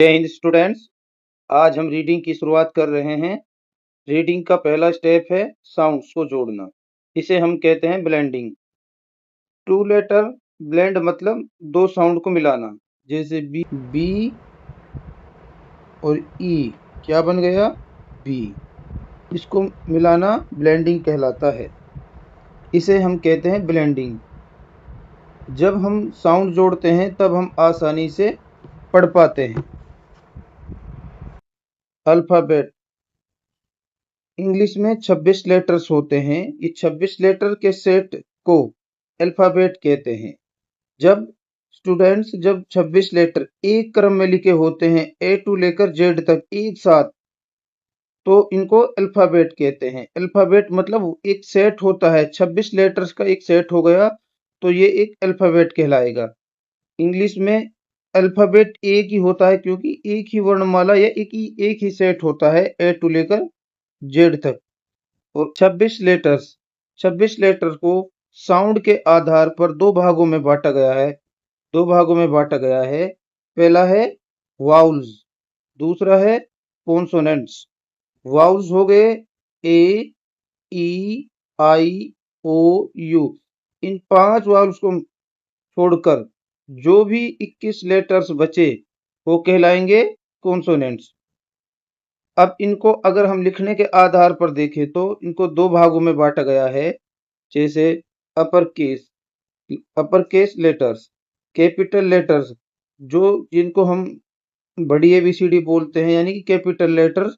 जय हिंद स्टूडेंट्स। आज हम रीडिंग की शुरुआत कर रहे हैं। रीडिंग का पहला स्टेप है साउंड्स को जोड़ना। इसे हम कहते हैं ब्लेंडिंग। टू लेटर ब्लेंड मतलब दो साउंड को मिलाना। जैसे बी और ई क्या बन गया? बी। इसको मिलाना ब्लेंडिंग कहलाता है। इसे हम कहते हैं ब्लेंडिंग। जब हम साउंड जोड़ते हैं तब हम आसानी से पढ़ पाते हैं। अल्फाबेट इंग्लिश में 26 लेटर्स होते हैं। ये 26 लेटर के सेट को अल्फाबेट कहते हैं। जब 26 लेटर एक क्रम में लिखे होते हैं ए टू लेकर जेड तक एक साथ, तो इनको अल्फाबेट कहते हैं। अल्फाबेट मतलब एक सेट होता है, 26 लेटर्स का एक सेट हो गया तो ये एक अल्फाबेट कहलाएगा। इंग्लिश में अल्फाबेट एक ही होता है क्योंकि एक ही वर्णमाला या एक ही सेट होता है ए टू लेकर जेड तक। और 26 लेटर को साउंड के आधार पर दो भागों में बांटा गया है। पहला है वाउल्स, दूसरा है कॉन्सोनेंट्स। वाउल्स हो गए ए, E, I, O, you. In 5 vowels को छोड़कर जो भी 21 लेटर्स बचे वो कहलाएंगे कॉन्सोनेंट्स। अब इनको अगर हम लिखने के आधार पर देखें तो इनको दो भागों में बांटा गया है। जैसे upper case letters, capital letters जो जिनको हम बड़ी एबीसीडी बोलते हैं यानी कि कैपिटल लेटर्स,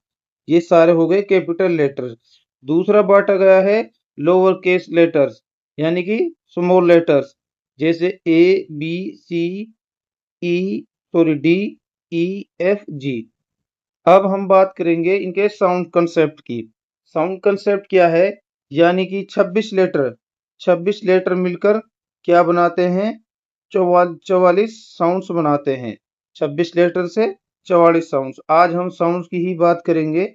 ये सारे हो गए कैपिटल लेटर्स। दूसरा बांटा गया है लोअर केस लेटर्स यानी कि स्मॉल लेटर्स, जैसे A B C D E F G. अब हम बात करेंगे इनके साउंड कंसेप्ट की। साउंड कंसेप्ट क्या है? यानी कि 26 लेटर मिलकर क्या बनाते हैं? 44 साउंड्स बनाते हैं। 26 लेटर से 44 साउंड्स। आज हम साउंड्स की ही बात करेंगे।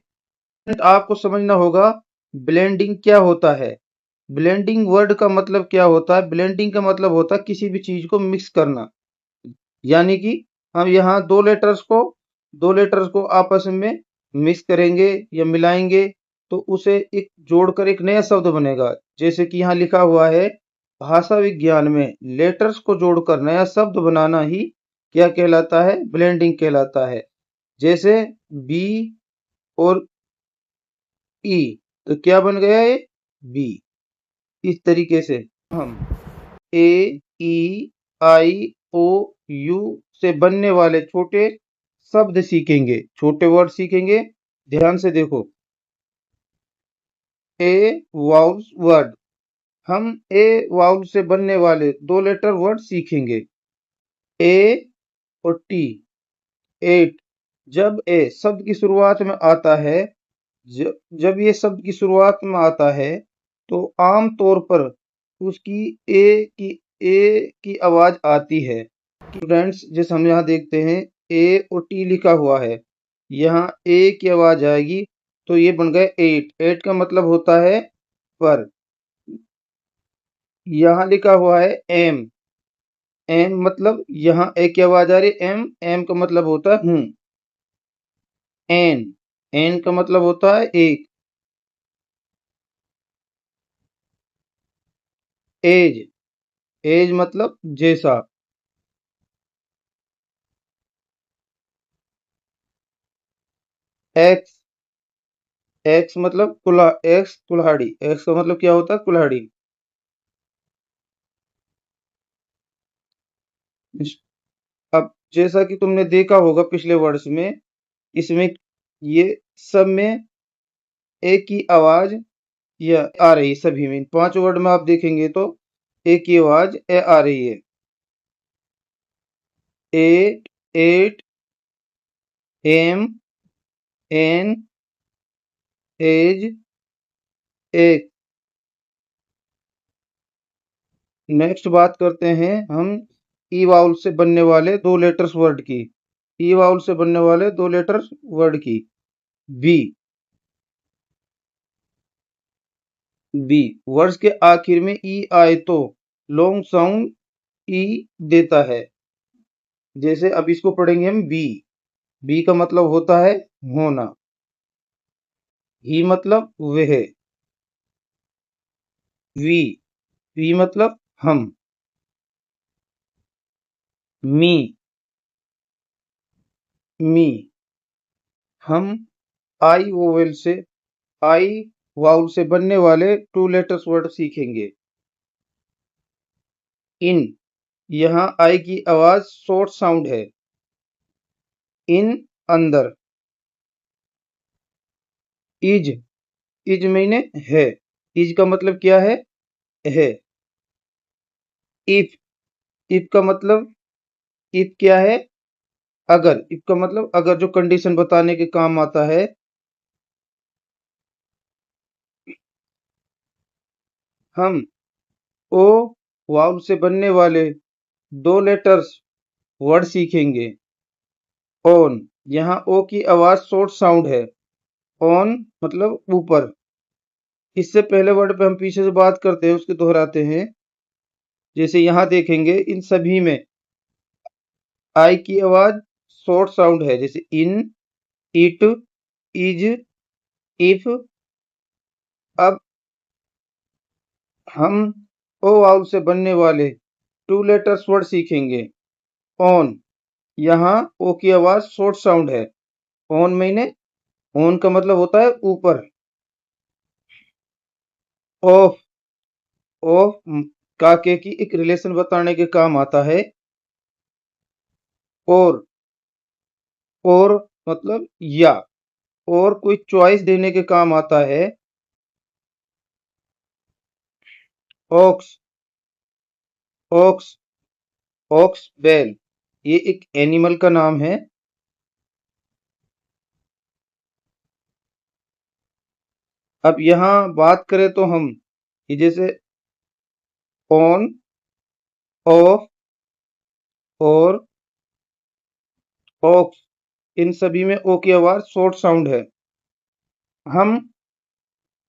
आपको समझना होगा ब्लेंडिंग क्या होता है। ब्लेंडिंग वर्ड का मतलब क्या होता है? ब्लेंडिंग का मतलब होता है किसी भी चीज को मिक्स करना। यानी कि हम यहाँ दो लेटर्स को आपस में मिक्स करेंगे या मिलाएंगे तो उसे एक जोड़कर एक नया शब्द बनेगा। जैसे कि यहाँ लिखा हुआ है, भाषा विज्ञान में लेटर्स को जोड़कर नया शब्द बनाना ही क्या कहलाता है? ब्लेंडिंग कहलाता है। जैसे बी और ई, तो क्या बन गया ये? बी। इस तरीके से हम ए ई आई ओ यू से बनने वाले छोटे शब्द सीखेंगे, छोटे वर्ड सीखेंगे। ध्यान से देखो, ए वाउल्स वर्ड। हम ए वाउल से बनने वाले दो लेटर वर्ड सीखेंगे, ए और टी। एट। जब ए शब्द की शुरुआत में आता है, जब ये शब्द की शुरुआत में आता है तो आम तौर पर उसकी ए की आवाज आती है। स्टूडेंट्स, जैसे हम यहाँ देखते हैं ए और टी लिखा हुआ है, यहाँ ए की आवाज आएगी तो ये बन गए एट। एट का मतलब होता है पर। यहाँ लिखा हुआ है एम। एम मतलब यहाँ ए की आवाज आ रही है, एम। एम का मतलब होता है हूँ। एन। एन का मतलब होता है एक। एज। एज मतलब जैसा। एक्स। एक्स मतलब कुल्हाड़ी। एक्स का मतलब क्या होता है? कुल्हाड़ी। अब जैसा कि तुमने देखा होगा पिछले वर्ड्स में, इसमें ये सब में एक की आवाज या आ रही है। सभी में 5 वर्ड में आप देखेंगे तो एक की आवाज ए आ रही है। At, at, am, an, as, एक। नेक्स्ट बात करते हैं हम ई वाउल से बनने वाले दो लेटर्स वर्ड की। ई वाउल से बनने वाले दो लेटर्स वर्ड की। बी। बी वर्ड्स के आखिर में ई आए तो लॉन्ग साउंड ई देता है। जैसे अब इसको पढ़ेंगे हम बी। बी का मतलब होता है होना, ही मतलब वह, वी मतलब हम, मी मी हम आई वोवेल से आई वाउल से बनने वाले टू लेटर्स वर्ड सीखेंगे। इन, यहाँ आई की आवाज शॉर्ट साउंड है। इन, अंदर। इज, इज मैंने है, इज का मतलब क्या है। इफ, इफ का मतलब, इफ क्या है, अगर, इफ का मतलब अगर, जो कंडीशन बताने के काम आता है। हम ओ वाउल से बनने वाले दो लेटर्स वर्ड सीखेंगे। ऑन, यहाँ ओ की आवाज शॉर्ट साउंड है। ऑन मतलब ऊपर। इससे पहले वर्ड पे हम पीछे से बात करते हैं, उसके दोहराते हैं। जैसे यहाँ देखेंगे इन सभी में आई की आवाज शॉर्ट साउंड है, जैसे इन, इट, इज, इफ। अब हम ओ वाउल से बनने वाले टू लेटर्स वर्ड सीखेंगे। ऑन, यहाँ ओ की आवाज शॉर्ट साउंड है। ऑन मैंने, ऑन का मतलब होता है ऊपर। ऑफ, ऑफ काके की एक रिलेशन बताने के काम आता है। और मतलब या, और कोई चॉइस देने के काम आता है। ऑक्स, ऑक्स, ऑक्स बेल, ये एक एनिमल का नाम है। अब यहाँ बात करें तो हम ये जैसे ऑन, ऑफ और ऑक्स, इन सभी में ओ की आवाज शॉर्ट साउंड है। हम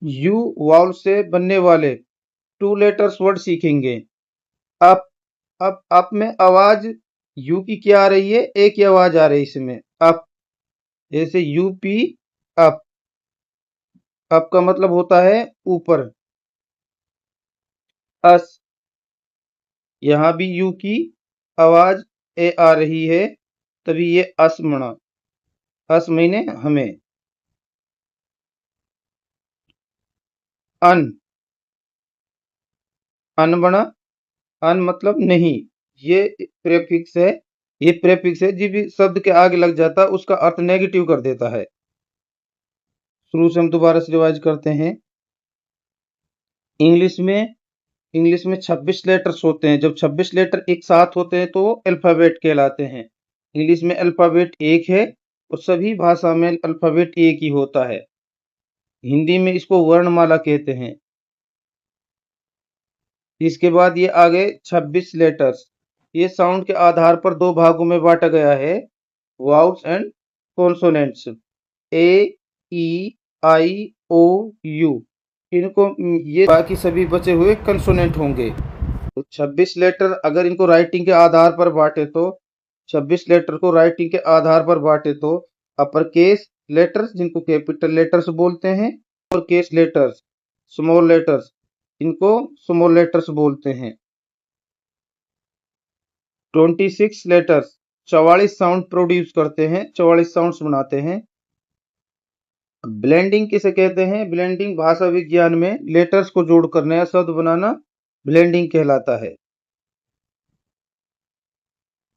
यू वाउल से बनने वाले टू लेटर्स वर्ड सीखेंगे। अप, अप में आवाज यू की क्या आ रही है, ए की आवाज आ रही है इसमें। अप, जैसे यूपी, अप, अप का मतलब होता है ऊपर। अस, यहाँ भी यू की आवाज ए आ रही है, तभी ये अस बना। अस मैंने हमें। अन, अन बना। अन मतलब नहीं, ये प्रेफिक्स है। ये प्रेफिक्स है, जी भी शब्द के आगे लग जाता है उसका अर्थ नेगेटिव कर देता है। शुरू से हम दोबारा से रिवाइज करते हैं। इंग्लिश में, इंग्लिश में 26 लेटर्स होते हैं। जब 26 लेटर एक साथ होते हैं तो वो अल्फाबेट कहलाते हैं। इंग्लिश में अल्फाबेट एक है और सभी भाषा में अल्फाबेट एक ही होता है। हिंदी में इसको वर्णमाला कहते हैं। इसके बाद ये आ गए 26 लेटर्स। ये साउंड के आधार पर दो भागों में बांटा गया है, vowels and consonants. A, E, I, O, U. इनको ये बाकी सभी बचे हुए कंसोनेंट होंगे। तो 26 लेटर अगर इनको राइटिंग के आधार पर बांटे तो 26 लेटर को राइटिंग के आधार पर बांटे तो अपर केस लेटर्स जिनको कैपिटल लेटर्स बोलते हैं, और केस लेटर्स स्मॉल लेटर्स इनको स्मॉल लेटर्स बोलते हैं। 26 लेटर्स 44 साउंड प्रोड्यूस करते हैं, 44 साउंड्स बनाते हैं। ब्लेंडिंग किसे कहते हैं? ब्लेंडिंग भाषा विज्ञान में लेटर्स को जोड़कर नया शब्द बनाना ब्लेंडिंग कहलाता है।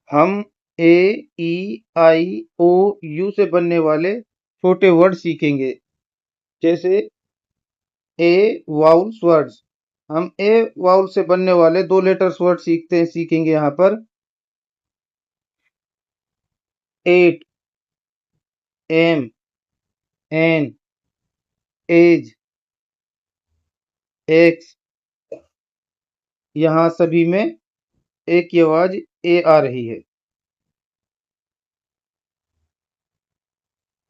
हम ए, ई, आई, ओ, यू से बनने वाले छोटे वर्ड सीखेंगे, जैसे ए वाउल्स वर्ड्स। हम ए वाउल से बनने वाले दो लेटर्स वर्ड सीखेंगे यहाँ पर। At, am, an, as, ax. यहाँ सभी में ए की आवाज ए आ रही है।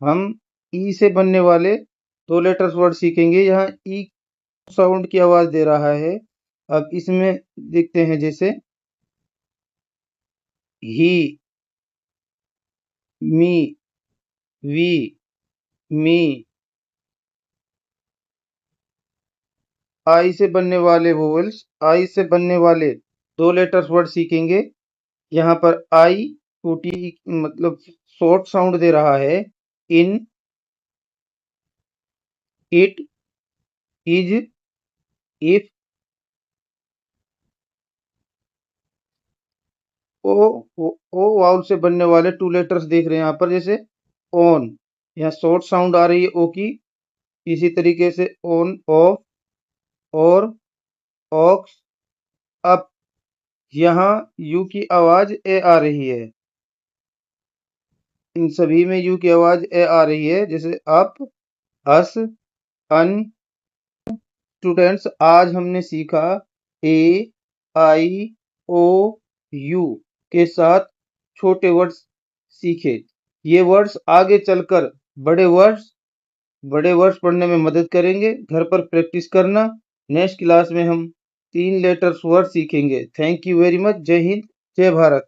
हम ई से बनने वाले दो लेटर्स वर्ड सीखेंगे। यहाँ ई साउंड की आवाज दे रहा है। अब इसमें देखते हैं, जैसे ही, मी, वी, मी। आई से बनने वाले वोवेल्स, आई से बनने वाले दो लेटर्स वर्ड सीखेंगे। यहाँ पर आई छोटी मतलब शॉर्ट साउंड दे रहा है। In, it, is, if. O, O vowel से बनने वाले टू लेटर्स देख रहे हैं यहाँ पर, जैसे ऑन, यहाँ शॉर्ट साउंड आ रही है ओ की। इसी तरीके से ऑन, ऑफ, और, ऑक्स, अप। यहाँ यू की आवाज ए आ रही है। इन सभी में यू की आवाज ए आ रही है, जैसे अप, अस, अन। स्टूडेंट्स, आज हमने सीखा ए, आई, ओ, यू के साथ छोटे वर्ड्स सीखे। ये वर्ड्स आगे चलकर बड़े वर्ड्स बड़े वर्ड्स पढ़ने में मदद करेंगे। घर पर प्रैक्टिस करना। नेक्स्ट क्लास में हम 3 लेटर्स वर्ड सीखेंगे। Thank you very much. जय हिंद, जय भारत।